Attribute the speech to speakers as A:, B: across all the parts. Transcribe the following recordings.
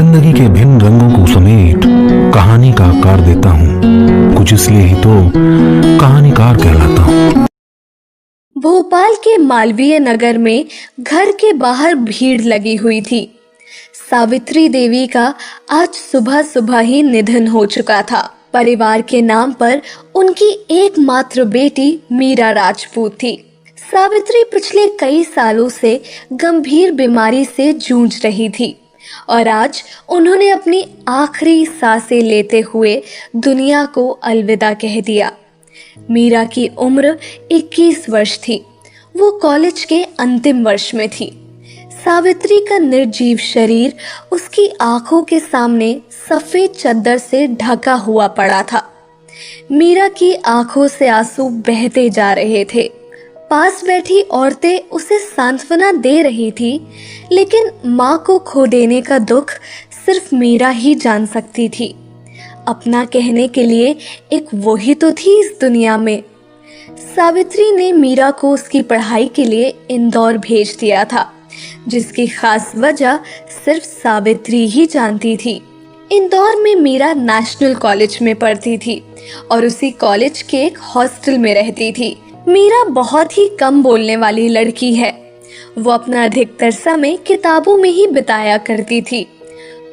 A: जिंदगी के भिन्न रंगों को समेट कहानी का आकार देता हूँ, कुछ इसलिए ही तो कहानीकार कहलाता हूँ।
B: भोपाल के मालवीय नगर में घर के बाहर भीड़ लगी हुई थी। सावित्री देवी का आज सुबह सुबह ही निधन हो चुका था। परिवार के नाम पर उनकी एकमात्र बेटी मीरा राजपूत थी। सावित्री पिछले कई सालों से गंभीर बीमारी से जूझ रही थी और आज उन्होंने अपनी आखिरी सांसें लेते हुए दुनिया को अलविदा कह दिया। मीरा की उम्र 21 वर्ष थी। वो कॉलेज के अंतिम वर्ष में थी। सावित्री का निर्जीव शरीर उसकी आंखों के सामने सफेद चादर से ढका हुआ पड़ा था। मीरा की आंखों से आंसू बहते जा रहे थे। पास बैठी औरतें उसे सांत्वना दे रही थी, लेकिन माँ को खो देने का दुख सिर्फ मीरा ही जान सकती थी। अपना कहने के लिए एक वो ही तो थी इस दुनिया में। सावित्री ने मीरा को उसकी पढ़ाई के लिए इंदौर भेज दिया था, जिसकी खास वजह सिर्फ सावित्री ही जानती थी। इंदौर में मीरा नेशनल कॉलेज में पढ़ती थी और उसी कॉलेज के एक हॉस्टल में रहती थी। मीरा बहुत ही कम बोलने वाली लड़की है। वो अपना अधिकतर समय किताबों में ही बिताया करती थी।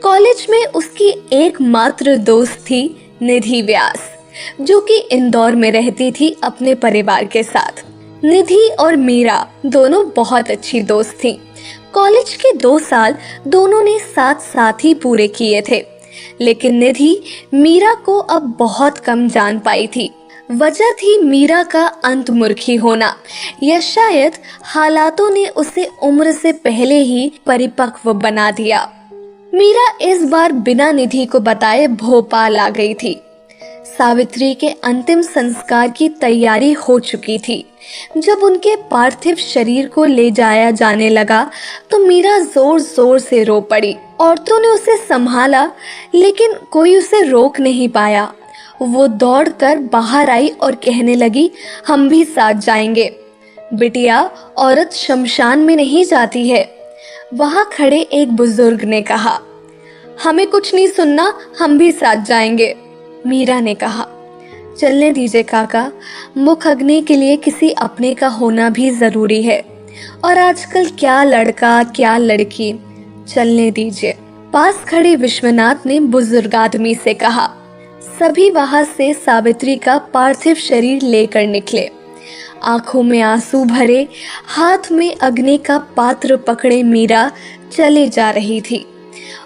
B: कॉलेज में उसकी एकमात्र दोस्त थी निधि व्यास, जो कि इंदौर में रहती थी अपने परिवार के साथ। निधि और मीरा दोनों बहुत अच्छी दोस्त थीं। कॉलेज के 2 साल दोनों ने साथ साथ ही पूरे किए थे, लेकिन निधि मीरा को अब बहुत कम जान पाई थी। वजह थी मीरा का अंतर्मुखी होना, या शायद हालातों ने उसे उम्र से पहले ही परिपक्व बना दिया। मीरा इस बार बिना निधि को बताए भोपाल आ गई थी। सावित्री के अंतिम संस्कार की तैयारी हो चुकी थी। जब उनके पार्थिव शरीर को ले जाया जाने लगा तो मीरा जोर जोर से रो पड़ी। औरतों ने उसे संभाला, लेकिन कोई उसे रोक नहीं पाया। वो दौड़कर बाहर आई और कहने लगी, हम भी साथ जाएंगे। बिटिया, औरत शमशान में नहीं जाती है। वहां खड़े एक बुजुर्ग ने कहा। हमें कुछ नहीं सुनना, हम भी साथ जाएंगे। मीरा ने कहा, चलने दीजिए काका, मुख अग्नि के लिए किसी अपने का होना भी जरूरी है, और आजकल क्या लड़का क्या लड़की, चलने दीजिए। पास खड़े विश्वनाथ ने बुजुर्ग आदमी से कहा। सभी वहां से सावित्री का पार्थिव शरीर लेकर निकले। आंखों में आंसू भरे, हाथ में अग्नि का पात्र पकड़े मीरा चले जा रही थी।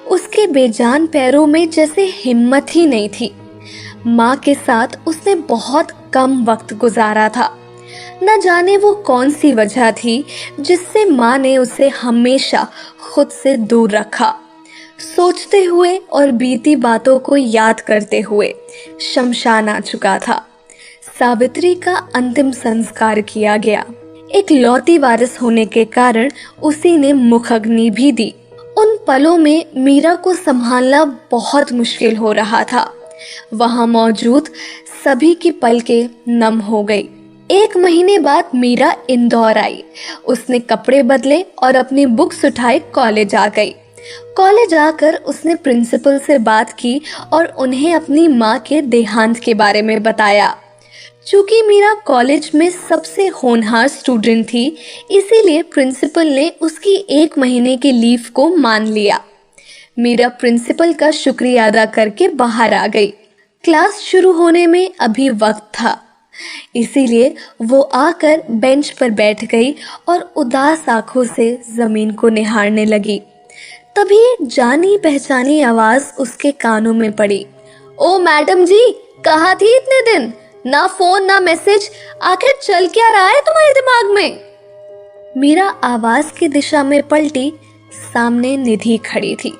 B: उसके बेजान पैरों में जैसे हिम्मत ही नहीं थी। माँ के साथ उसने बहुत कम वक्त गुजारा था। न जाने वो कौन सी वजह थी जिससे माँ ने उसे हमेशा खुद से दूर रखा। सोचते हुए और बीती बातों को याद करते हुए शमशान आ चुका था। सावित्री का अंतिम संस्कार किया गया। एक लौती वारिस होने के कारण उसी ने मुखअग्नि भी दी। उन पलों में मीरा को संभालना बहुत मुश्किल हो रहा था। वहां मौजूद सभी की पलकें नम हो गई। 1 महीने बाद मीरा इंदौर आई। उसने कपड़े बदले और अपनी बुक्स उठाए कॉलेज आ गई। कॉलेज आकर उसने प्रिंसिपल से बात की और उन्हें अपनी माँ के देहांत के बारे में बताया। चूंकि मीरा कॉलेज में सबसे होनहार स्टूडेंट थी, इसीलिए प्रिंसिपल ने उसकी 1 महीने की लीव को मान लिया। मीरा प्रिंसिपल का शुक्रिया अदा करके बाहर आ गई। क्लास शुरू होने में अभी वक्त था, इसीलिए वो आकर बेंच पर बैठ गई और उदास आंखों से जमीन को निहारने लगी। तभी एक जानी पहचानी आवाज उसके कानों में पड़ी। ओ मैडम जी, कहाँ थी इतने दिन? ना फोन ना मैसेज, आखिर चल क्या रहा है तुम्हारे दिमाग में? मीरा आवाज की दिशा में पलटी। सामने निधि खड़ी थी।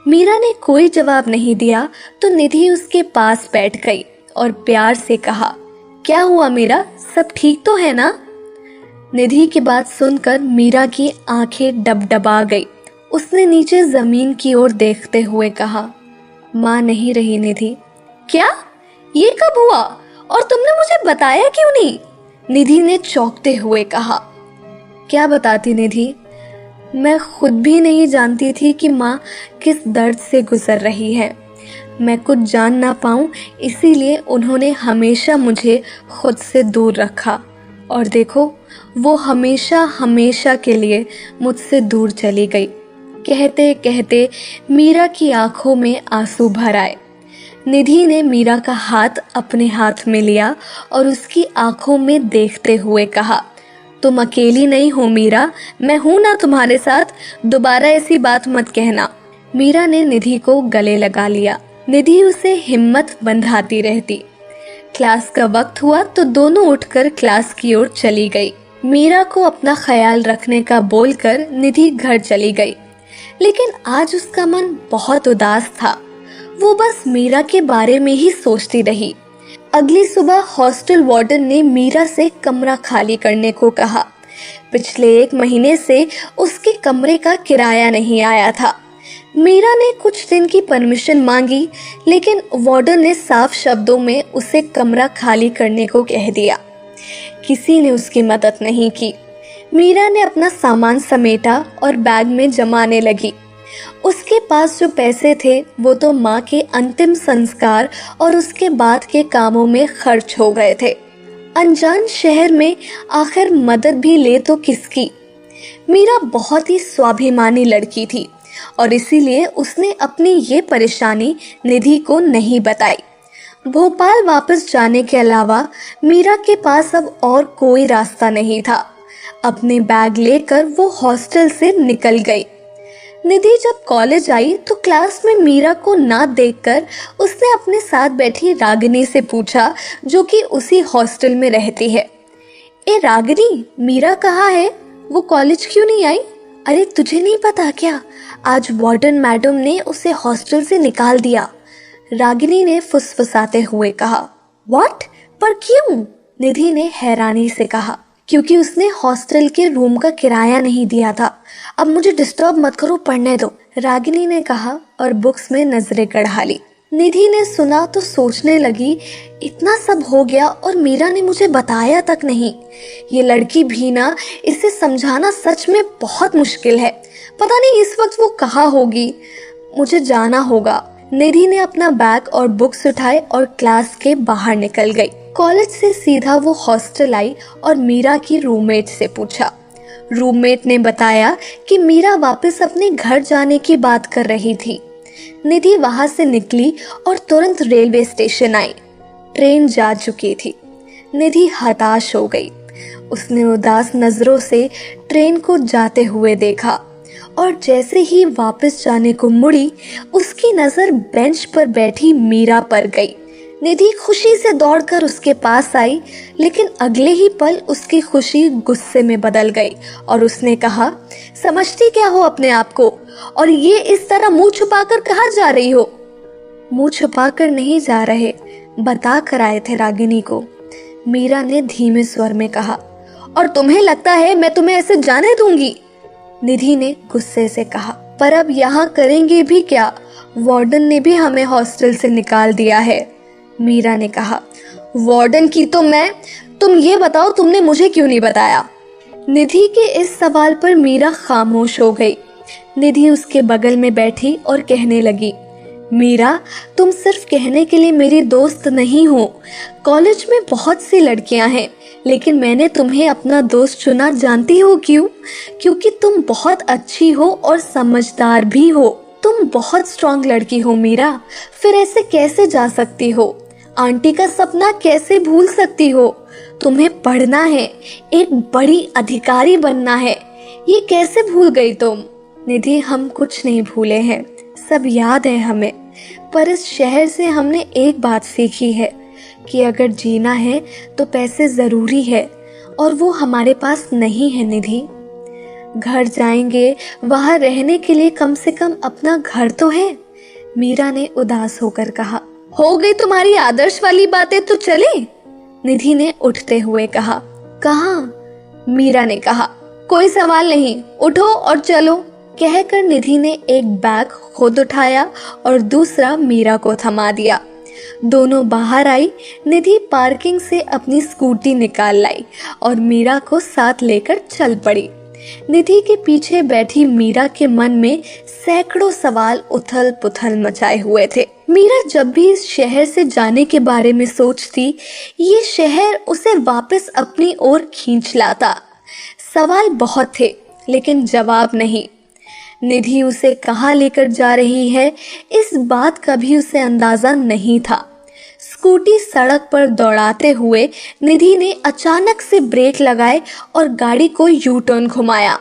B: मीरा ने कोई जवाब नहीं दिया तो निधि उसके पास बैठ गई और प्यार से कहा, क्या हुआ मीरा, सब ठीक तो है ना? निधि की बात सुनकर मीरा की आंखें डबडबा गई। उसने नीचे जमीन की ओर देखते हुए कहा, माँ नहीं रही निधि। क्या? ये कब हुआ और तुमने मुझे बताया क्यों नहीं? निधि ने चौंकते हुए कहा। क्या बताती निधि, मैं खुद भी नहीं जानती थी कि माँ किस दर्द से गुजर रही है। मैं कुछ जान ना पाऊँ, इसीलिए उन्होंने हमेशा मुझे खुद से दूर रखा। और देखो, वो हमेशा हमेशा के लिए मुझसे दूर चली गई। कहते कहते मीरा की आंखों में आंसू भर आए। निधि ने मीरा का हाथ अपने हाथ में लिया और उसकी आंखों में देखते हुए कहा, तुम अकेली नहीं हो मीरा, मैं हूं ना तुम्हारे साथ, दोबारा ऐसी बात मत कहना। मीरा ने निधि को गले लगा लिया। निधि उसे हिम्मत बंधाती रहती। क्लास का वक्त हुआ तो दोनों उठकर क्लास की ओर चली गई। मीरा को अपना ख्याल रखने का बोलकर निधि घर चली गई, लेकिन आज उसका मन बहुत उदास था। वो बस मीरा के बारे में ही सोचती रही। अगली सुबह हॉस्टल वार्डन ने मीरा से कमरा खाली करने को कहा। पिछले 1 महीने से उसके कमरे का किराया नहीं आया था। मीरा ने कुछ दिन की परमिशन मांगी, लेकिन वार्डन ने साफ शब्दों में उसे कमरा खाली करने को कह दिया। किसी ने उसकी मदद नहीं की। मीरा ने अपना सामान समेटा और बैग में जमाने लगी। उसके पास जो पैसे थे वो तो माँ के अंतिम संस्कार और उसके बाद के कामों में खर्च हो गए थे। अनजान शहर में आखिर मदद भी ले तो किसकी। मीरा बहुत ही स्वाभिमानी लड़की थी और इसीलिए उसने अपनी ये परेशानी निधि को नहीं बताई। भोपाल वापस जाने के अलावा मीरा के पास अब और कोई रास्ता नहीं था। अपने बैग लेकर वो हॉस्टल से निकल गई। निधि जब कॉलेज आई तो क्लास में मीरा को ना देखकर उसने अपने साथ बैठी रागिनी से पूछा, जो कि उसी हॉस्टल में रहती है। ए रागिनी, मीरा कहाँ है? वो कॉलेज क्यों नहीं आई? अरे तुझे नहीं पता क्या, आज वार्डन मैडम ने उसे हॉस्टल से निकाल दिया, रागिनी ने फुसफुसाते हुए कहा। व्हाट? पर क्यों? निधि ने हैरानी से कहा। क्योंकि उसने हॉस्टल के रूम का किराया नहीं दिया था। अब मुझे डिस्टर्ब मत करो, पढ़ने दो, रागिनी ने कहा और बुक्स में नजरें गड़ा ली। निधि ने सुना तो सोचने लगी, इतना सब हो गया और मीरा ने मुझे बताया तक नहीं। ये लड़की भी ना, इसे समझाना सच में बहुत मुश्किल है। पता नहीं इस वक्त वो कहाँ होगी। मुझे जाना होगा। निधि ने अपना बैग और बुक्स उठाए और क्लास के बाहर निकल गई। कॉलेज से सीधा वो हॉस्टल आई और मीरा की रूममेट से पूछा। रूममेट ने बताया कि मीरा वापस अपने घर जाने की बात कर रही थी। निधि वहां से निकली और तुरंत रेलवे स्टेशन आई। ट्रेन जा चुकी थी। निधि हताश हो गई। उसने उदास नजरों से ट्रेन को जाते हुए देखा और जैसे ही वापस जाने को मुड़ी, उसकी नजर बेंच पर बैठी मीरा पर गई। निधि खुशी से दौड़कर उसके पास आई, लेकिन अगले ही पल उसकी खुशी गुस्से में बदल गई और उसने कहा, समझती क्या हो अपने आप को, और ये इस तरह मुंह छुपाकर कहाँ जा रही हो? मुंह छुपाकर नहीं जा रहे, बता कर आए थे रागिनी को, मीरा ने धीमे स्वर में कहा। और तुम्हें लगता है मैं तुम्हें ऐसे जाने दूंगी? निधि ने गुस्से से कहा। पर अब यहाँ करेंगे भी क्या? वार्डन ने भी हमें हॉस्टल से निकाल दिया है, मीरा ने कहा। वार्डन की तो तुम ये बताओ, तुमने मुझे क्यों नहीं बताया? निधि के इस सवाल पर मीरा खामोश हो गई। निधि उसके बगल में बैठी और कहने लगी, मीरा, तुम सिर्फ कहने के लिए मेरी दोस्त नहीं हो। कॉलेज में बहुत सी लड़कियां हैं, लेकिन मैंने तुम्हें अपना दोस्त चुना। जानती हो क्यों? क्योंकि तुम बहुत अच्छी हो और समझदार भी हो। तुम बहुत स्ट्रांग लड़की हो मीरा, फिर ऐसे कैसे जा सकती हो? आंटी का सपना कैसे भूल सकती हो? तुम्हें पढ़ना है, एक बड़ी अधिकारी बनना है, ये कैसे भूल गई तुम? निधि, हम कुछ नहीं भूले हैं, सब याद है हमें। पर इस शहर से हमने एक बात सीखी है कि अगर जीना है तो पैसे जरूरी है, और वो हमारे पास नहीं है निधि। घर जाएंगे, वहां रहने के लिए कम से कम अपना घर तो है, मीरा ने उदास होकर कहा। हो गई तुम्हारी आदर्श वाली बातें, तो चले, निधि ने उठते हुए कहा। कहाँ? मीरा ने कहा। कोई सवाल नहीं, उठो और चलो, कहकर निधि ने एक बैग खुद उठाया और दूसरा मीरा को थमा दिया। दोनों बाहर आई। निधि पार्किंग से अपनी स्कूटी निकाल लाई और मीरा को साथ लेकर चल पड़ी। निधि के पीछे बैठी मीरा के मन में सैकड़ों सवाल उथल पुथल मचाए हुए थे। मीरा जब भी इस शहर से जाने के बारे में सोचती, ये शहर उसे वापस अपनी ओर खींच लाता। सवाल बहुत थे लेकिन जवाब नहीं। निधि उसे कहाँ लेकर जा रही है, इस बात का भी उसे अंदाजा नहीं था। स्कूटी सड़क पर दौड़ाते हुए निधि ने अचानक से ब्रेक लगाए और गाड़ी को यू टर्न घुमाया।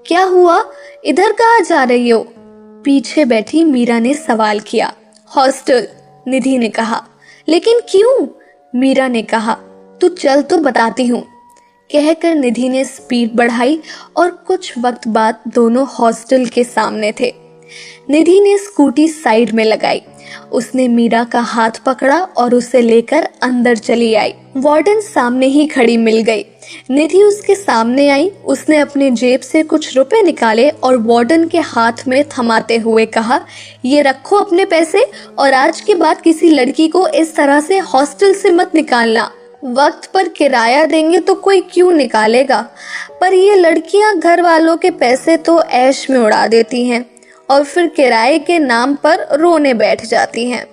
B: क्या हुआ, इधर कहाँ जा रही हो? पीछे बैठी मीरा ने सवाल किया। हॉस्टल, निधि ने कहा। लेकिन क्यों? मीरा ने कहा। तू चल तो बताती हूँ। कहकर निधि ने स्पीड बढ़ाई और कुछ वक्त बाद दोनों हॉस्टल के सामने थे। निधि ने स्कूटी साइड में लगाई। उसने मीरा का हाथ पकड़ा और उसे लेकर अंदर चली आई। वार्डन सामने ही खड़ी मिल गई। निधि उसके सामने आई। उसने अपने जेब से कुछ रुपए निकाले और वार्डन के हाथ में थमाते हुए कहा, ये रखो अपने पैसे और आज के बाद किसी लड़की को इस तरह से हॉस्टल से मत निकालना। वक्त पर किराया देंगे तो कोई क्यों निकालेगा, पर ये लड़कियां घर वालों के पैसे तो ऐश में उड़ा देती हैं और फिर किराए के नाम पर रोने बैठ जाती हैं।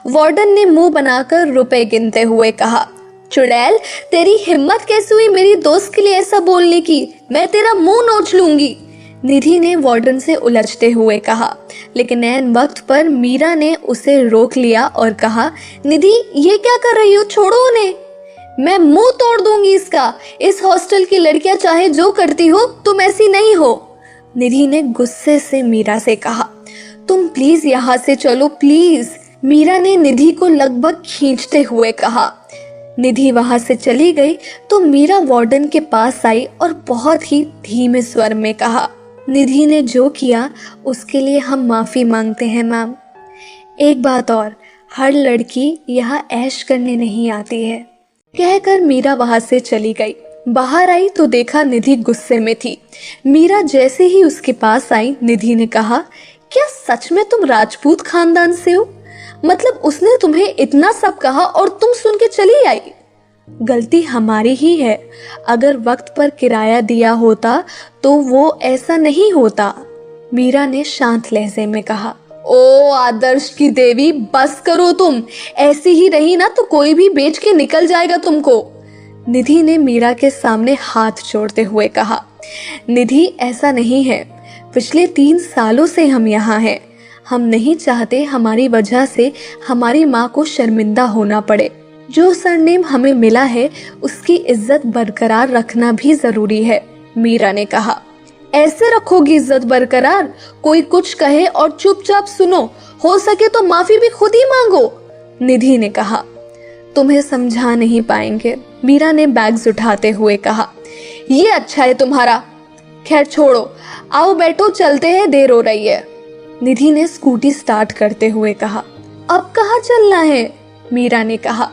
B: वार्डन ने मुंह बनाकर रुपए गिनते हुए कहा, चुड़ैल, तेरी हिम्मत कैसे हुई मेरी दोस्त के लिए ऐसा बोलने की? मैं तेरा मुंह नोच लूंगी। निधि ने वार्डन से उलझते हुए कहा, लेकिन ऐन वक्त पर मीरा ने उसे रोक लिया और कहा, निधि ये क्या कर रही हो, छोड़ो उन्हें। मैं मुंह तोड़ दूंगी इसका। इस हॉस्टल की लड़कियां चाहे जो करती हो, तुम ऐसी नहीं हो। निधि ने गुस्से से मीरा से कहा, तुम प्लीज यहाँ से चलो प्लीज। मीरा ने निधि को लगभग खींचते हुए कहा। निधि वहां से चली गई तो मीरा वार्डन के पास आई और बहुत ही धीमे स्वर में कहा, निधि ने जो किया उसके लिए हम माफी मांगते हैं मैम। एक बात और, हर लड़की यहाँ ऐश करने नहीं आती है। कहकर मीरा वहां से चली गई। बाहर आई तो देखा निधि गुस्से में थी। मीरा जैसे ही उसके पास आई, निधि ने कहा, क्या सच में तुम राजपूत खानदान से हो? मतलब उसने तुम्हें इतना सब कहा और तुम सुन के चली आई? गलती हमारी ही है। अगर वक्त पर किराया दिया होता तो वो ऐसा नहीं होता। मीरा ने शांत लहजे में कहा। ओ आदर्श की देवी, बस करो तुम। ऐसी ही रही ना तो कोई भी बेच के निकल जाएगा तुमको। निधि ने मीरा के सामने हाथ जोड़ते हुए कहा। निधि, ऐसा नहीं है। पिछले 3 सालों से हम यहाँ हैं। हम नहीं चाहते हमारी वजह से हमारी माँ को शर्मिंदा होना पड़े। जो सरनेम हमें मिला है उसकी इज्जत बरकरार रखना भी जरूरी है, मीरा ने कहा। ऐसे रखोगी इज्जत बरकरार? कोई कुछ कहे और चुपचाप सुनो, हो सके तो माफी भी खुद ही मांगो, निधि ने कहा। तुम्हें समझा नहीं पाएंगे, मीरा ने बैग्स उठाते हुए कहा। ये अच्छा है तुम्हारा। खैर छोड़ो, आओ बैठो, चलते हैं, देर हो रही है। निधि ने स्कूटी स्टार्ट करते हुए कहा। अब कहाँ चलना है? मीरा ने कहा।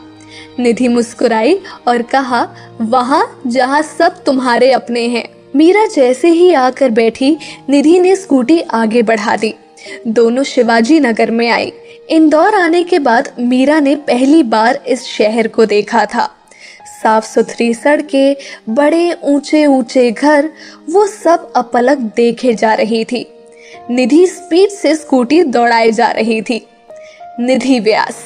B: निधि मुस्कुराई और कहा, वहां जहां सब तुम्हारे अपने हैं। मीरा जैसे ही आकर बैठी, निधि ने स्कूटी आगे बढ़ा दी। दोनों शिवाजी नगर में आई। इंदौर आने के बाद मीरा ने पहली बार इस शहर को देखा था। साफ सुथरी सड़कें, बड़े ऊंचे ऊंचे घर, वो सब अपलक देखे जा रही थी। निधि स्पीड से स्कूटी दौड़ाई जा रही थी। निधि व्यास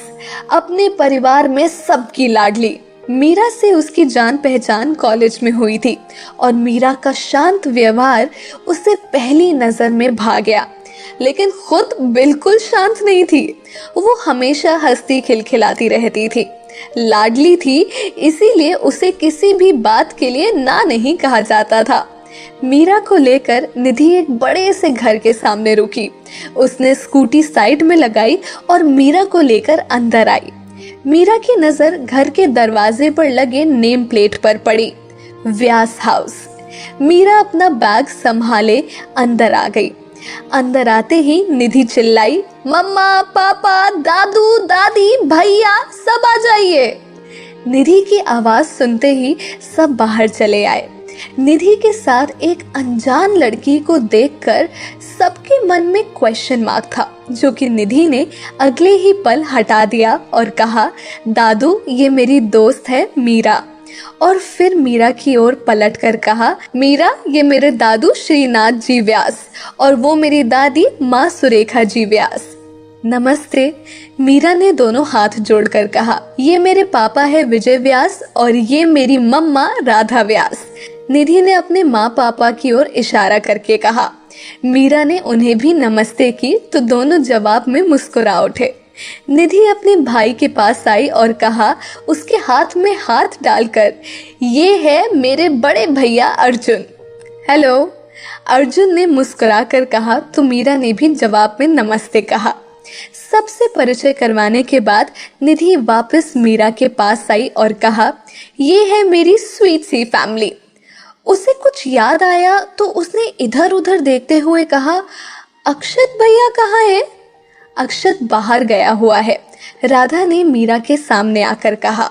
B: अपने परिवार में सबकी लाडली। मीरा से उसकी जान पहचान कॉलेज में हुई थी और मीरा का शांत व्यवहार उसे पहली नजर में भा गया। लेकिन खुद बिल्कुल शांत नहीं थी। वो हमेशा हंसती खिलखिलाती रहती थी। लाडली थी, इसीलिए उसे किसी भी बात के लिए ना नहीं कहा जाता था। मीरा को लेकर निधि एक बड़े से घर के सामने रुकी। उसने स्कूटी साइड में लगाई और मीरा को लेकर अंदर आई। मीरा की नजर घर के दरवाजे पर लगे नेम प्लेट पर पड़ी, व्यास हाउस। मीरा अपना बैग संभाले अंदर आ गई। अंदर आते ही निधि चिल्लाई, मम्मा, पापा, दादू, दादी, भैया, सब आ जाइए। निधि की आवाज सुनते ही सब बाहर चले आए। निधि के साथ एक अनजान लड़की को देखकर सबके मन में क्वेश्चन मार्क था, जो कि निधि ने अगले ही पल हटा दिया और कहा, दादू, ये मेरी दोस्त है मीरा। और फिर मीरा की ओर पलट कर कहा, मीरा, ये मेरे दादू श्रीनाथ जी व्यास और वो मेरी दादी माँ सुरेखा जी व्यास। नमस्ते, मीरा ने दोनों हाथ जोड़कर कहा। ये मेरे पापा है विजय व्यास और ये मेरी मम्मा राधा व्यास। निधि ने अपने माँ पापा की ओर इशारा करके कहा। मीरा ने उन्हें भी नमस्ते की तो दोनों जवाब में मुस्कुरा उठे। निधि अपने भाई के पास आई और कहा, उसके हाथ में हाथ डालकर, ये है मेरे बड़े भैया अर्जुन। हेलो, अर्जुन ने मुस्कुरा कर कहा तो मीरा ने भी जवाब में नमस्ते कहा। सबसे परिचय करवाने के बाद निधि वापस मीरा के पास आई और कहा, ये है मेरी स्वीट सी फैमिली। उसे कुछ याद आया तो उसने इधर उधर देखते हुए कहा, अक्षत भैया कहाँ है? अक्षत बाहर गया हुआ है, राधा ने मीरा के सामने आकर कहा।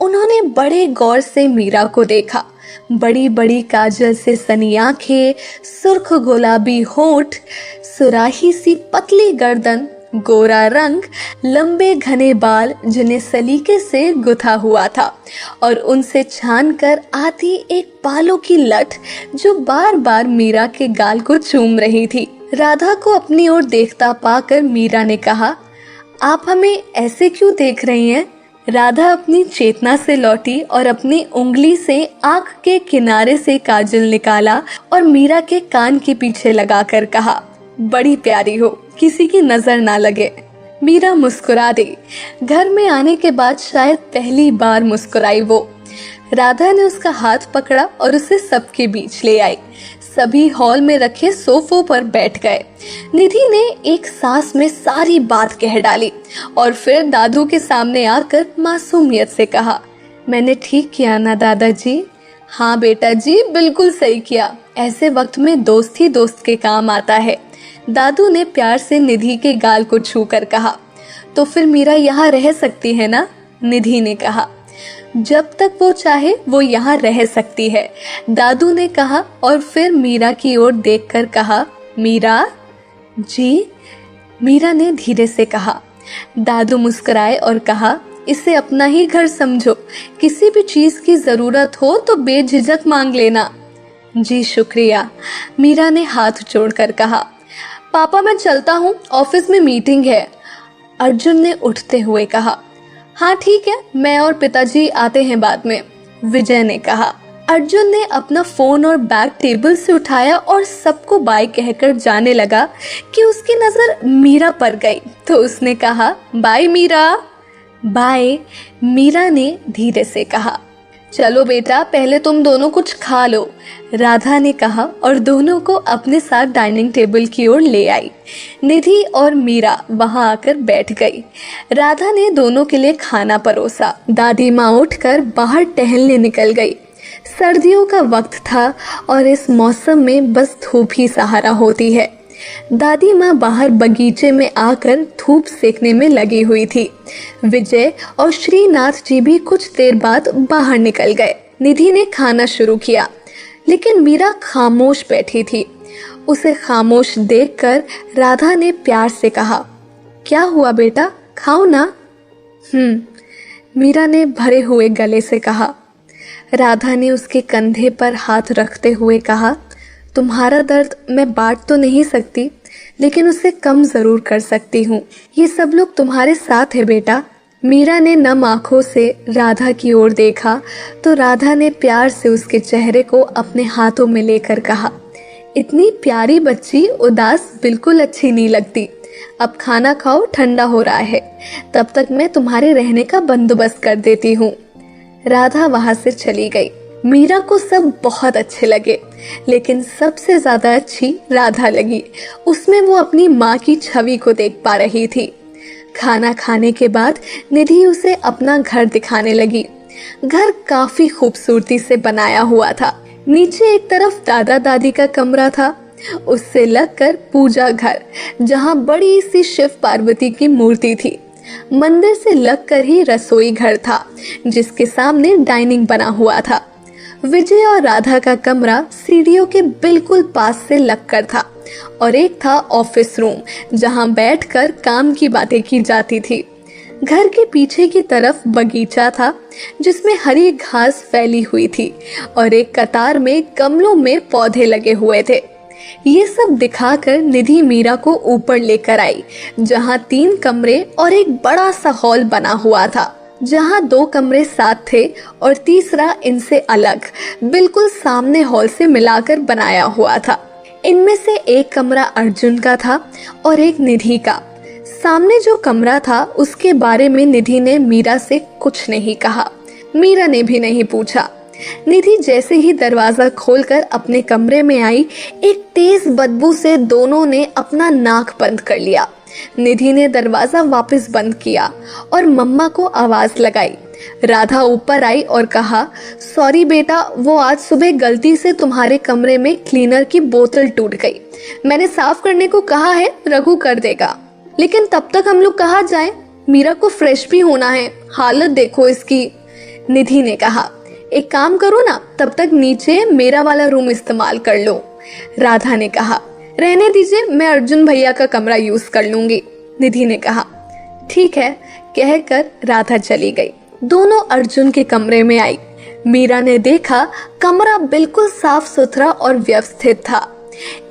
B: उन्होंने बड़े गौर से मीरा को देखा। बड़ी बड़ी काजल से सनी आंखें, सुर्ख गुलाबी होंठ, सुराही सी पतली गर्दन, गोरा रंग, लंबे घने बाल जिन्हें सलीके से गुथा हुआ था और उनसे छानकर आती एक बालों की लट जो बार बार मीरा के गाल को चूम रही थी। राधा को अपनी ओर देखता पाकर मीरा ने कहा, आप हमें ऐसे क्यों देख रही हैं? राधा अपनी चेतना से लौटी और अपनी उंगली से आंख के किनारे से काजल निकाला और मीरा के कान के पीछे लगाकर कहा, बड़ी प्यारी हो, किसी की नजर ना लगे। मीरा मुस्कुरा दी। घर में आने के बाद शायद पहली बार मुस्कुराई वो। राधा ने उसका हाथ पकड़ा और उसे सबके बीच ले आई। सभी हॉल में रखे सोफों पर बैठ गए। निधि ने एक सांस में सारी बात कह डाली और फिर दादू के सामने आकर मासूमियत से कहा, मैंने ठीक किया ना दादाजी? हाँ बेटा जी, बिल्कुल सही किया। ऐसे वक्त में दोस्त ही दोस्त के काम आता है। दादू ने प्यार से निधि के गाल को छूकर कहा। तो फिर मीरा यहाँ रह सकती है ना? निधि ने कहा। जब तक वो चाहे वो यहाँ रह सकती है, दादू ने कहा और फिर मीरा की ओर देखकर कहा, मीरा जी? मीरा ने धीरे से कहा। दादू मुस्कुराए और कहा, इसे अपना ही घर समझो, किसी भी चीज की जरूरत हो तो बेझिझक मांग लेना। जी शुक्रिया, मीरा ने हाथ जोड़कर कहा। पापा मैं चलता हूँ, ऑफिस में मीटिंग है, अर्जुन ने उठते हुए कहा। हाँ ठीक है, मैं और पिताजी आते हैं बाद में, विजय ने कहा। अर्जुन ने अपना फोन और बैग टेबल से उठाया और सबको बाय कहकर जाने लगा कि उसकी नजर मीरा पर गई तो उसने कहा, बाय मीरा। बाय, मीरा ने धीरे से कहा। चलो बेटा, पहले तुम दोनों कुछ खा लो, राधा ने कहा और दोनों को अपने साथ डाइनिंग टेबल की ओर ले आई। निधि और मीरा वहां आकर बैठ गई। राधा ने दोनों के लिए खाना परोसा। दादी माँ उठकर बाहर टहलने निकल गई। सर्दियों का वक्त था और इस मौसम में बस धूप ही सहारा होती है। दादी माँ बाहर बगीचे में आकर धूप सेकने में लगी हुई थी। विजय और श्रीनाथ जी भी कुछ देर बाद बाहर निकल गए। निधि ने खाना शुरू किया, लेकिन मीरा खामोश बैठी थी। उसे खामोश देखकर राधा ने प्यार से कहा, क्या हुआ बेटा, खाओ ना। मीरा ने भरे हुए गले से कहा। राधा ने उसके कंधे पर हाथ रखते हुए कहा, तुम्हारा दर्द मैं बांट तो नहीं सकती, लेकिन उसे कम जरूर कर सकती हूँ। ये सब लोग तुम्हारे साथ है बेटा। मीरा ने नम आंखों से राधा की ओर देखा तो राधा ने प्यार से उसके चेहरे को अपने हाथों में लेकर कहा, इतनी प्यारी बच्ची उदास बिल्कुल अच्छी नहीं लगती। अब खाना खाओ, ठंडा हो रहा है, तब तक मैं तुम्हारे रहने का बंदोबस्त कर देती हूँ। राधा वहां से चली गई। मीरा को सब बहुत अच्छे लगे, लेकिन सबसे ज्यादा अच्छी राधा लगी। उसमें वो अपनी माँ की छवि को देख पा रही थी। खाना खाने के बाद निधि उसे अपना घर दिखाने लगी। घर काफी खूबसूरती से बनाया हुआ था। नीचे एक तरफ दादा दादी का कमरा था, उससे लगकर पूजा घर जहाँ बड़ी सी शिव पार्वती की मूर्ति थी। मंदिर से लगकर ही रसोई घर था, जिसके सामने डाइनिंग बना हुआ था। विजय और राधा का कमरा सीढ़ियों के बिल्कुल पास से लगकर था और एक था ऑफिस रूम, जहां बैठकर काम की बातें की जाती थी। घर के पीछे की तरफ बगीचा था जिसमें हरी घास फैली हुई थी और एक कतार में गमलों में पौधे लगे हुए थे। ये सब दिखाकर निधि मीरा को ऊपर लेकर आई, जहाँ 3 कमरे और एक बड़ा सा हॉल बना हुआ था, जहाँ 2 कमरे साथ थे और तीसरा इनसे अलग बिल्कुल सामने हॉल से मिलाकर बनाया हुआ था। इनमें से एक कमरा अर्जुन का था और एक निधि का। सामने जो कमरा था उसके बारे में निधि ने मीरा से कुछ नहीं कहा, मीरा ने भी नहीं पूछा। निधि जैसे ही दरवाजा खोलकर अपने कमरे में आई, एक तेज बदबू से दोनों ने अपना नाक बंद कर लिया। निधि ने दरवाजा वापस बंद किया और मम्मा को आवाज लगाई। राधा ऊपर आई और कहा, सॉरी बेटा, वो आज सुबह गलती से तुम्हारे कमरे में क्लीनर की बोतल टूट गई। मैंने साफ करने को कहा है, रघु कर देगा, लेकिन तब तक हम लोग कहाँ जाएं? मीरा को फ्रेश भी होना है, हालत देखो इसकी। निधि ने कहा, एक काम करो ना, तब तक नीचे मेरा वाला रूम इस्तेमाल कर लो। राधा ने कहा, रहने दीजिए, मैं अर्जुन भैया का कमरा यूज कर लूंगी। निधि ने कहा, ठीक है, कहकर राधा चली गई। दोनों अर्जुन के कमरे में आई। मीरा ने देखा कमरा बिल्कुल साफ सुथरा और व्यवस्थित था,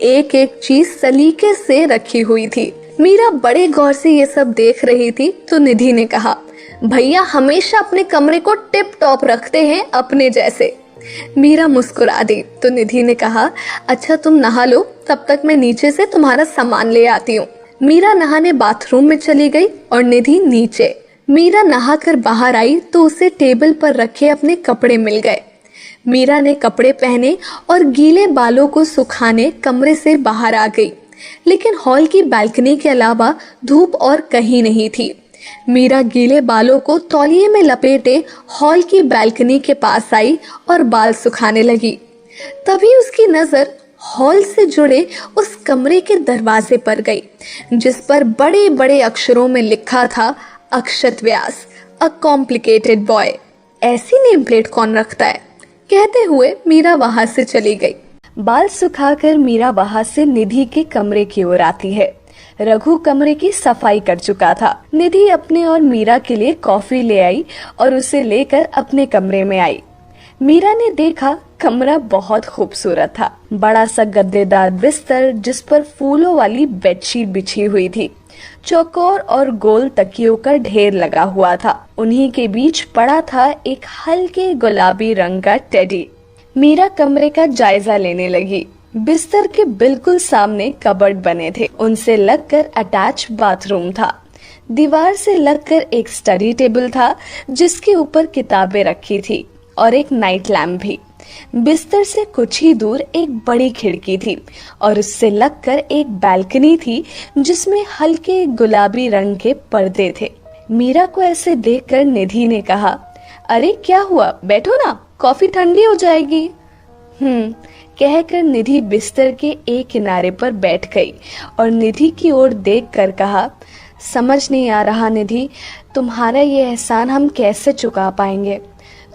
B: एक एक चीज सलीके से रखी हुई थी। मीरा बड़े गौर से ये सब देख रही थी तो निधि ने कहा, भैया हमेशा अपने कमरे को टिप टॉप रखते हैं अपने जैसे। मीरा मुस्कुरा दी तो निधि ने कहा, अच्छा तुम नहा लो, तब तक मैं नीचे से तुम्हारा सामान ले आती हूँ। मीरा नहाने बाथरूम में चली गई और निधि नीचे। मीरा नहाकर बाहर आई तो उसे टेबल पर रखे अपने कपड़े मिल गए। मीरा ने कपड़े पहने और गीले बालों को सुखाने कमरे से बाहर आ गई, लेकिन हॉल की बालकनी के अलावा धूप और कहीं नहीं थी। मीरा गीले बालों को तौलिए में लपेटे हॉल की बालकनी के पास आई और बाल सुखाने लगी। तभी उसकी नजर हॉल से जुड़े उस कमरे के दरवाजे पर गई, जिस पर बड़े बड़े अक्षरों में लिखा था, अक्षत व्यास, अ कॉम्प्लिकेटेड बॉय। ऐसी नेम प्लेट कौन रखता है? कहते हुए मीरा वहां से चली गई। बाल सुखाकर मीरा वहां से निधि के कमरे की ओर आती है। रघु कमरे की सफाई कर चुका था। निधि अपने और मीरा के लिए कॉफी ले आई और उसे लेकर अपने कमरे में आई। मीरा ने देखा कमरा बहुत खूबसूरत था। बड़ा सा गद्देदार बिस्तर जिस पर फूलों वाली बेडशीट बिछी हुई थी, चौकोर और गोल तकियों का ढेर लगा हुआ था। उन्हीं के बीच पड़ा था एक हल्के गुलाबी रंग का टेडी। मीरा कमरे का जायजा लेने लगी। बिस्तर के बिल्कुल सामने कबर्ड बने थे, उनसे लगकर अटैच बाथरूम था। दीवार से लगकर एक स्टडी टेबल था जिसके ऊपर किताबें रखी थी और एक नाइट लैम्प भी। बिस्तर से कुछ ही दूर एक बड़ी खिड़की थी और उससे लगकर एक बालकनी थी जिसमें हल्के गुलाबी रंग के पर्दे थे। मीरा को ऐसे देखकर निधि ने कहा, अरे क्या हुआ, बैठो ना, कॉफी ठंडी हो जाएगी। कहकर निधि बिस्तर के एक किनारे पर बैठ गई और निधि की ओर देखकर कहा, समझ नहीं आ रहा निधि, तुम्हारा ये एहसान हम कैसे चुका पाएंगे।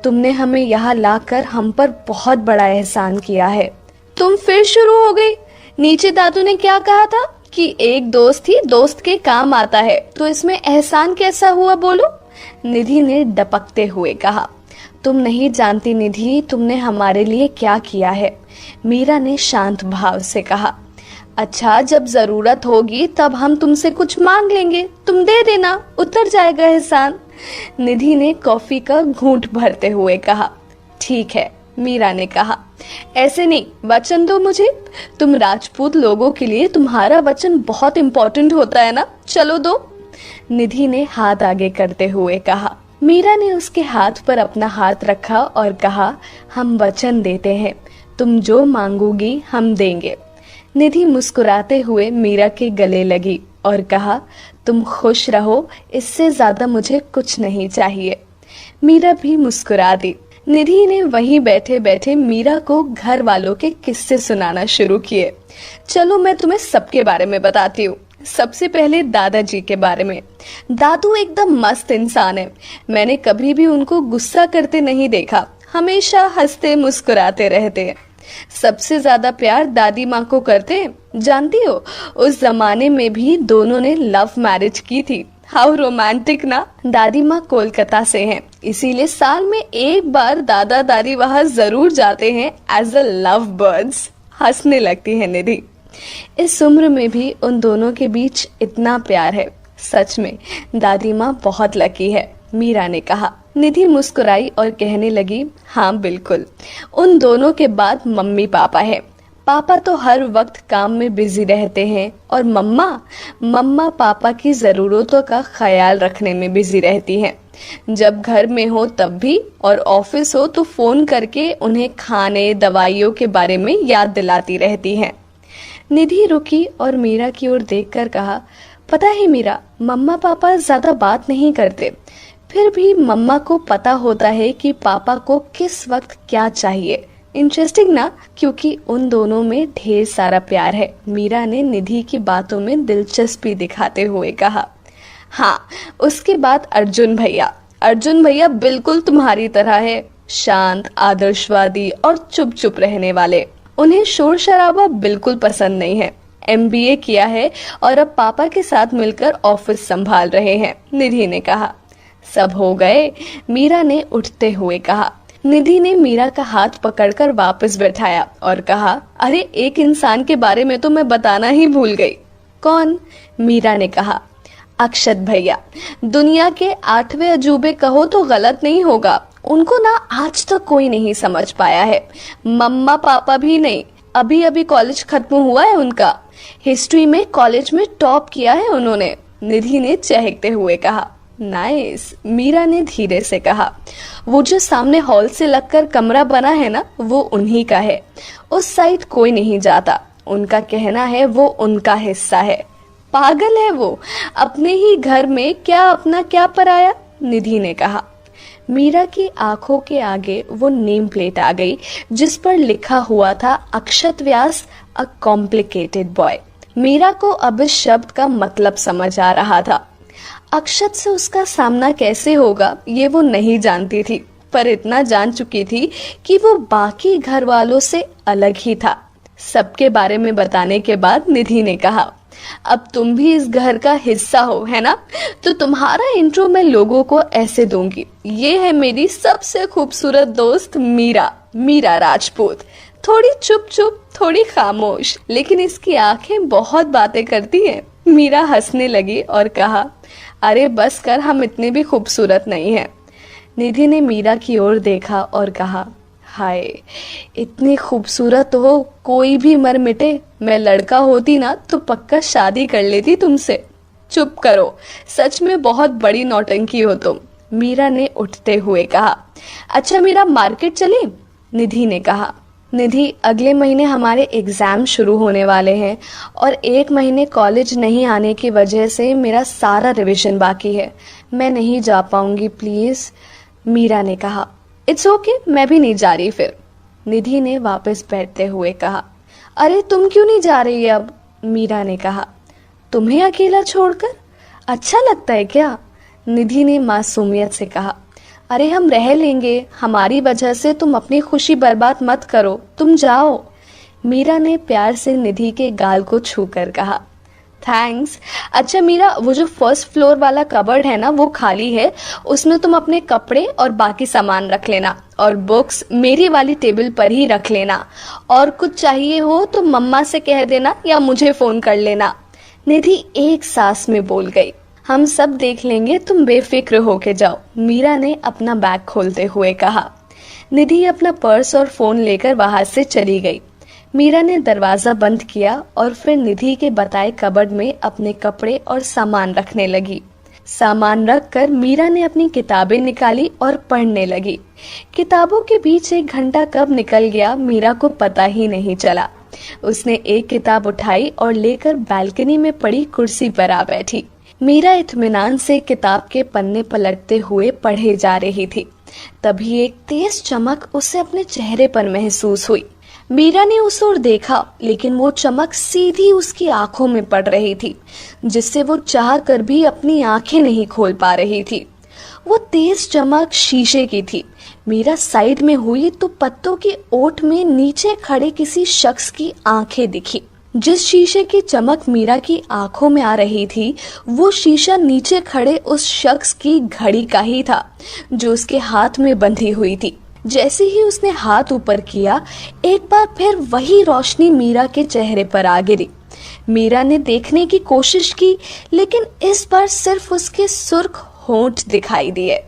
B: तुमने हमें यहाँ लाकर हम पर बहुत बड़ा एहसान किया है। तुम फिर शुरू हो गई। नीचे दादू ने क्या कहा था कि एक दोस्त ही दोस्त के काम आता है, तो इसमें एहसान कैसा हुआ बोलो? निधि ने डपकते हुए कहा, तुम नहीं जानती निधि, तुमने हमारे लिए क्या किया है। मीरा ने शांत भाव से कहा, अच्छा जब जरूरत होगी तब हम तुमसे कुछ मांग लेंगे, तुम दे देना, उतर जाएगा एहसान। निधि ने कॉफी का घूंट भरते हुए कहा, ठीक है। मीरा ने कहा, ऐसे नहीं, वचन दो मुझे, तुम राजपूत लोगों के लिए तुम्हारा वचन बहुत इम्पोर्टेंट होता है ना, चलो दो। निधि ने हाथ आगे करते हुए कहा। मीरा ने उसके हाथ पर अपना हाथ रखा और कहा, हम वचन देते हैं, तुम जो मांगोगी हम देंगे। निधि मुस्कुराते हुए मीरा के गले लगी और कहा, तुम खुश रहो, इससे ज्यादा मुझे कुछ नहीं चाहिए। मीरा भी मुस्कुरा दी। निधि ने वहीं बैठे बैठे मीरा को घर वालों के किस्से सुनाना शुरू किए। चलो मैं तुम्हें सबके बारे में बताती हूँ। सबसे पहले दादाजी के बारे में। दादू एकदम मस्त इंसान है, मैंने कभी भी उनको गुस्सा करते नहीं देखा, हमेशा हंसते मुस्कुराते रहते हैं। सबसे ज्यादा प्यार दादी माँ को करते हैं। जानती हो, उस जमाने में भी दोनों ने लव मैरिज की थी। हाउ रोमांटिक ना। दादी माँ कोलकाता से हैं, इसीलिए साल में एक बार दादा दादी वहां जरूर जाते हैं एज अ लव बर्ड्स। हंसने लगती है निधि। इस उम्र में भी उन दोनों के बीच इतना प्यार है। सच में दादी माँ बहुत लकी है, मीरा ने कहा। निधि मुस्कुराई और कहने लगी, हाँ बिल्कुल, उन दोनों के बाद मम्मी पापा है। पापा तो हर वक्त काम में बिजी रहते हैं और मम्मा पापा की जरूरतों का ख्याल रखने में बिजी रहती हैं। जब घर में हो तब भी और ऑफिस हो तो फोन करके उन्हें खाने दवाइयों के बारे में याद दिलाती रहती हैं। निधि रुकी और मीरा की ओर देखकर कहा, पता है मीरा, मम्मा पापा ज्यादा बात नहीं करते, फिर भी मम्मा को पता होता है कि पापा को किस वक्त क्या चाहिए। इंटरेस्टिंग ना, क्योंकि उन दोनों में ढेर सारा प्यार है। मीरा ने निधि की बातों में दिलचस्पी दिखाते हुए कहा। हाँ, उसके बाद अर्जुन भैया बिल्कुल तुम्हारी तरह है, शांत, आदर्शवादी और चुप चुप रहने वाले। उन्हें शोर शराबा बिल्कुल पसंद नहीं है। MBA किया है और अब पापा के साथ मिलकर ऑफिस संभाल रहे हैं, निधि ने कहा। सब हो गए, मीरा ने उठते हुए कहा। निधि ने मीरा का हाथ पकड़कर वापस बैठाया और कहा, अरे एक इंसान के बारे में तो मैं बताना ही भूल गई। कौन? मीरा ने कहा, अक्षत भैया। दुनिया के 8वें अजूबे कहो तो गलत नहीं होगा। उनको ना आज तक कोई नहीं समझ पाया है, मम्मा पापा भी नहीं। अभी अभी कॉलेज खत्म हुआ है उनका, हिस्ट्री में कॉलेज में टॉप किया है उन्होंने, निधि ने चहकते हुए कहा। नाइस, मीरा ने धीरे से कहा। वो जो सामने हॉल से लगकर कमरा बना है ना, वो उन्हीं का है। उस साइड कोई नहीं जाता, उनका कहना है वो उनका हिस्सा है। पागल है वो, अपने ही घर में क्या अपना क्या पराया, निधि ने कहा। मीरा की आंखों के आगे वो नेम प्लेट आ गई जिस पर लिखा हुआ था अक्षत व्यास, अ कॉम्प्लिकेटेड बॉय। मीरा को अब इस शब्द का मतलब समझ आ रहा था। अक्षत से उसका सामना कैसे होगा ये वो नहीं जानती थी, पर इतना जान चुकी थी कि वो बाकी घर वालों से अलग ही था। सबके बारे में बताने के बाद निधि ने कहा, अब तुम भी इस घर का हिस्सा हो, है ना? तो तुम्हारा इंट्रो मैं लोगों को ऐसे दूंगी। ये है मेरी सबसे खूबसूरत दोस्त मीरा राजपूत। थोड़ी चुप चुप, थोड़ी खामोश, लेकिन इसकी आंखें बहुत बातें करती हैं। मीरा हंसने लगी और कहा, अरे बस कर, हम इतने भी खूबसूरत नहीं हैं। निधि ने मीरा की ओर देखा और कहा, हाय, इतनी खूबसूरत हो कोई भी मर मिटे। मैं लड़का होती ना तो पक्का शादी कर लेती तुमसे। चुप करो, सच में बहुत बड़ी नौटंकी हो तुम, मीरा ने उठते हुए कहा। अच्छा मीरा, मार्केट चले? निधि ने कहा। निधि, अगले महीने हमारे एग्जाम शुरू होने वाले हैं और 1 महीने कॉलेज नहीं आने की वजह से मेरा सारा रिवीजन बाकी है। मैं नहीं जा पाऊंगी प्लीज, मीरा ने कहा। इट्स ओके, मैं भी नहीं जा रही फिर, निधि ने वापस बैठते हुए कहा। अरे तुम क्यों नहीं जा रही अब? मीरा ने कहा। तुम्हें अकेला छोड़कर अच्छा लगता है क्या? निधि ने मासूमियत से कहा। अरे हम रह लेंगे, हमारी वजह से तुम अपनी खुशी बर्बाद मत करो, तुम जाओ, मीरा ने प्यार से निधि के गाल को छूकर कहा। थैंक्स। अच्छा मीरा, वो जो फर्स्ट फ्लोर वाला कबर्ड है ना वो खाली है, उसमें तुम अपने कपड़े और बाकी सामान रख लेना और बुक्स मेरी वाली टेबल पर ही रख लेना, और कुछ चाहिए हो तो मम्मा से कह देना या मुझे फोन कर लेना, निधि एक सांस में बोल गई। हम सब देख लेंगे, तुम बेफिक्र होके जाओ, मीरा ने अपना बैग खोलते हुए कहा। निधि अपना पर्स और फोन लेकर वहां से चली गई। मीरा ने दरवाजा बंद किया और फिर निधि के बताए कबर्ड में अपने कपड़े और सामान रखने लगी। सामान रखकर मीरा ने अपनी किताबें निकाली और पढ़ने लगी। किताबों के बीच 1 घंटा कब निकल गया मीरा को पता ही नहीं चला। उसने एक किताब उठाई और लेकर बालकनी में पड़ी कुर्सी पर आ बैठी। मीरा इत्मीनान से किताब के पन्ने पलटते हुए पढ़े जा रही थी। तभी एक तेज चमक उसे अपने चेहरे पर महसूस हुई। मीरा ने उस ओर देखा, लेकिन वो चमक सीधी उसकी आंखों में पड़ रही थी, जिससे वो चाह कर भी अपनी आंखें नहीं खोल पा रही थी। वो तेज चमक शीशे की थी। मीरा साइड में हुई तो पत्तों की ओट में नीचे खड़े किसी शख्स की आंखें दिखी। जिस शीशे की चमक मीरा की आंखों में आ रही थी, वो शीशा नीचे खड़े उस शख्स की घड़ी का ही था जो उसके हाथ में बंधी हुई थी। जैसे ही उसने हाथ ऊपर किया, एक बार फिर वही रोशनी मीरा के चेहरे पर आ गिरी। मीरा ने देखने की कोशिश की, लेकिन इस बार सिर्फ उसके सुर्ख होंठ दिखाई दिए।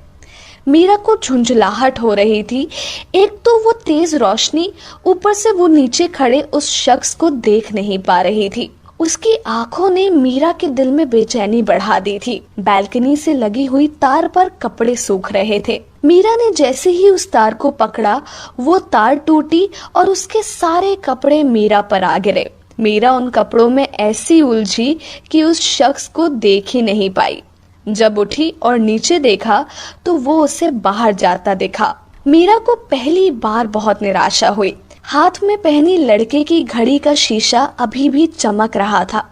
B: मीरा को झुंझलाहट हो रही थी। एक तो वो तेज रोशनी, ऊपर से वो नीचे खड़े उस शख्स को देख नहीं पा रही थी। उसकी आंखों ने मीरा के दिल में बेचैनी बढ़ा दी थी। बालकनी से लगी हुई तार पर कपड़े सूख रहे थे। मीरा ने जैसे ही उस तार को पकड़ा, वो तार टूटी और उसके सारे कपड़े मीरा पर आ गिरे। मीरा उन कपड़ों में ऐसी उलझी कि उस शख्स को देख ही नहीं पाई। जब उठी और नीचे देखा तो वो उसे बाहर जाता दिखा। मीरा को पहली बार बहुत निराशा हुई। हाथ में पहनी लड़के की घड़ी का शीशा अभी भी चमक रहा था।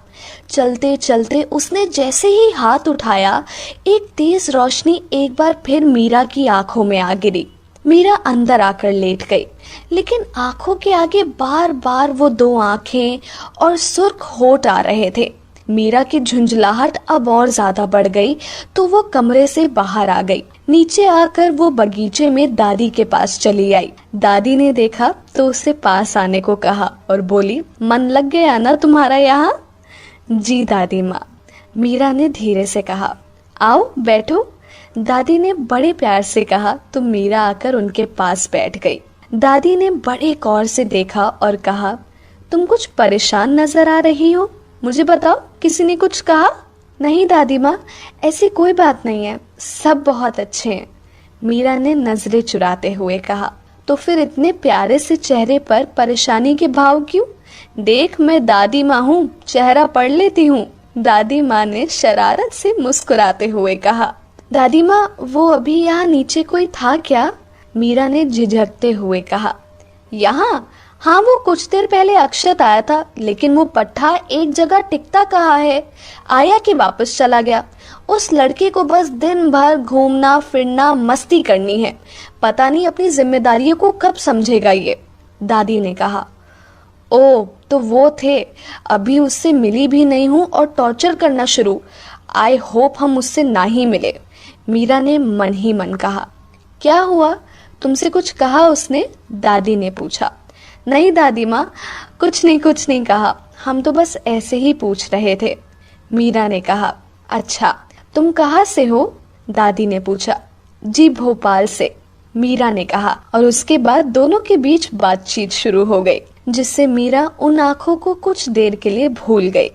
B: चलते चलते उसने जैसे ही हाथ उठाया, एक तेज रोशनी एक बार फिर मीरा की आंखों में आ गिरी। मीरा अंदर आकर लेट गई, लेकिन आंखों के आगे बार बार वो दो आंखें और सुर्ख होठ आ रहे थे। मीरा की झुंझलाहट अब और ज्यादा बढ़ गई तो वो कमरे से बाहर आ गई। नीचे आकर वो बगीचे में दादी के पास चली आई। दादी ने देखा तो उसे पास आने को कहा और बोली, मन लग गया ना तुम्हारा यहाँ? जी दादी माँ, मीरा ने धीरे से कहा। आओ बैठो, दादी ने बड़े प्यार से कहा तो मीरा आकर उनके पास बैठ गई। दादी ने बड़े गौर से देखा और कहा, तुम कुछ परेशान नजर आ रही हो, मुझे बताओ, किसी ने कुछ कहा? नहीं दादी माँ, ऐसी कोई बात नहीं है, सब बहुत अच्छे हैं, मीरा ने नजरें चुराते हुए कहा। तो फिर इतने प्यारे से चेहरे पर परेशानी के भाव क्यों? देख, मैं दादी माँ हूँ, चेहरा पढ़ लेती हूँ, दादी माँ ने शरारत से मुस्कुराते हुए कहा। दादी माँ, वो अभी यहाँ नीचे कोई था क्या? मीरा ने झिझकते हुए कहा। यहाँ? हाँ, वो कुछ देर पहले अक्षत आया था, लेकिन वो पट्टा एक जगह टिकता कहाँ है, आया कि वापस चला गया। उस लड़के को बस दिन भर घूमना फिरना मस्ती करनी है, पता नहीं अपनी जिम्मेदारियों को कब समझेगा ये, दादी ने कहा। ओ, तो वो थे, अभी उससे मिली भी नहीं हूँ और टॉर्चर करना शुरू। आई होप हम उससे ना ही मिले, मीरा ने मन ही मन कहा। क्या हुआ, तुमसे कुछ कहा उसने? दादी ने पूछा। नहीं दादी माँ, कुछ नहीं कहा, हम तो बस ऐसे ही पूछ रहे थे, मीरा ने कहा। अच्छा, तुम कहाँ से हो? दादी ने पूछा। जी भोपाल से, मीरा ने कहा। और उसके बाद दोनों के बीच बातचीत शुरू हो गई, जिससे मीरा उन आंखों को कुछ देर के लिए भूल गई।